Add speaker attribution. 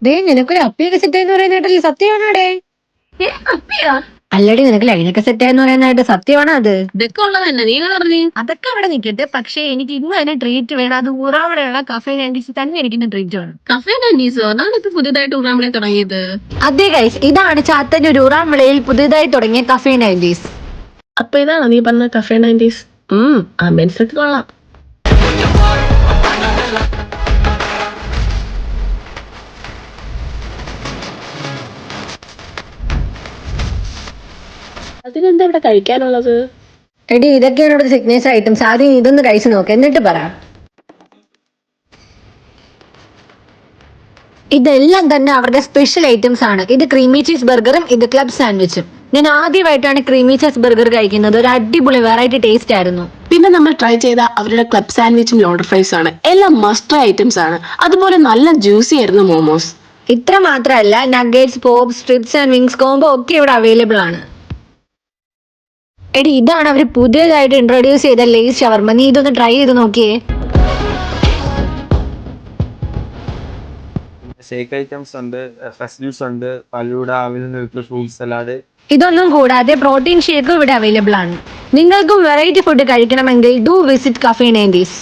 Speaker 1: Day നിനക്കൊരു അപ്പിയൊക്കെ set എന്ന് പറയുന്നതായിട്ടല്ലേ, സത്യമാണോടേ?
Speaker 2: അപ്പിയാ?
Speaker 1: അല്ലടി, നിനക്ക് ലൈനൊക്കെ സെറ്റ് എന്ന് പറയുന്നതായിട്ട് സത്യമാണോ അത്?
Speaker 2: ഇതൊക്കെ ഉള്ളത് തന്നെ, നീ പറഞ്ഞു.
Speaker 1: അതൊക്കെ അവിടെ നിൽക്കട്ടെ, പക്ഷേ എനിക്ക് ഇന്ന് അതിന് ട്രീറ്റ് വേണം. അത് ഊറാവടെയുള്ള കഫേ നൈൻറ്റീസ് തന്നെ എനിക്കിന്ന് ട്രീറ്റ് വേണം.
Speaker 2: കഫേ നൈൻറ്റീസോ? അതാണിപ്പോ പുതിയതായിട്ട് ഊറാമണി തുടങ്ങിയത്.
Speaker 1: അതെ ഗൈസ്, ഇതാണ് ചാത്തന്നൂർ ഊറാമളയിൽ പുതിയതായി തുടങ്ങിയ കഫേ നൈൻറ്റീസ്.
Speaker 2: അപ്പൊ ഇതാണോ നീ പറഞ്ഞ കഫേ നൈൻറ്റീസ്? ആംബിയൻസ് ഒക്കെ കൊള്ളാം. അതിനെന്താ ഇവിടെ കഴിക്കാനുള്ളത്?
Speaker 1: എടി, ഇതൊക്കെയാണ് ഇവിടെ സിഗ്നേച്ചർ ഐറ്റംസ്. ആദ്യം ഇതൊന്ന് കഴിച്ചു നോക്ക്, എന്നിട്ട് പറ. ഇതെല്ലാം തന്നെ അവരുടെ സ്പെഷ്യൽ ഐറ്റംസ് ആണ്. ഇത് ക്രീമി ചീസ് ബർഗറും ഇത് ക്ലബ് സാൻഡ്വിച്ചും. ഞാൻ ആദ്യമായിട്ടാണ് ക്രീമി ചീസ് ബർഗർ കഴിക്കുന്നത്. ഒരു അടിപൊളി വെറൈറ്റി ടേസ്റ്റ് ആയിരുന്നു.
Speaker 2: പിന്നെ നമ്മൾ ട്രൈ ചെയ്ത അവരുടെ ക്ലബ് സാൻഡ്വിച്ചും ലോഡർ ഫ്രൈസ് ആണ്. എല്ലാം മസ്റ്റ് ട്രൈ ഐറ്റംസ് ആണ്. അതുപോലെ നല്ല ജ്യൂസി ആയിരുന്നു മോമോസ്.
Speaker 1: ഇത്ര മാത്രമല്ല, nuggets, pop, strips and wings combo ഒക്കെ ഇവിടെ അവൈലബിൾ ആണ്. എടി, ഇതാണ് അവർ പുതിയതായിട്ട് ഇൻട്രൊഡ്യൂസ് ചെയ്ത ലേസ് ഷവർമ. നീ ഇതൊന്ന് ട്രൈ ചെയ്ത് നോക്കിയേ.
Speaker 3: ഷേക്ക് ഐറ്റംസ് ഉണ്ട്, ഫ്രഷ് ജ്യൂസ് ഉണ്ട്, ഫലൂഡ, അവിൽ മിൽക്ക്, ഫ്രൂട്ട് സലാഡ്.
Speaker 1: ഇതൊന്നും കൂടാതെ പ്രോട്ടീൻ ഷേക്കും ഇവിടെ അവൈലബിൾ ആണ്. നിങ്ങൾക്കും വെറൈറ്റി ഫുഡ് കഴിക്കണമെങ്കിൽ ഡു വിസിറ്റ് കഫേ നൈൻറ്റീസ്.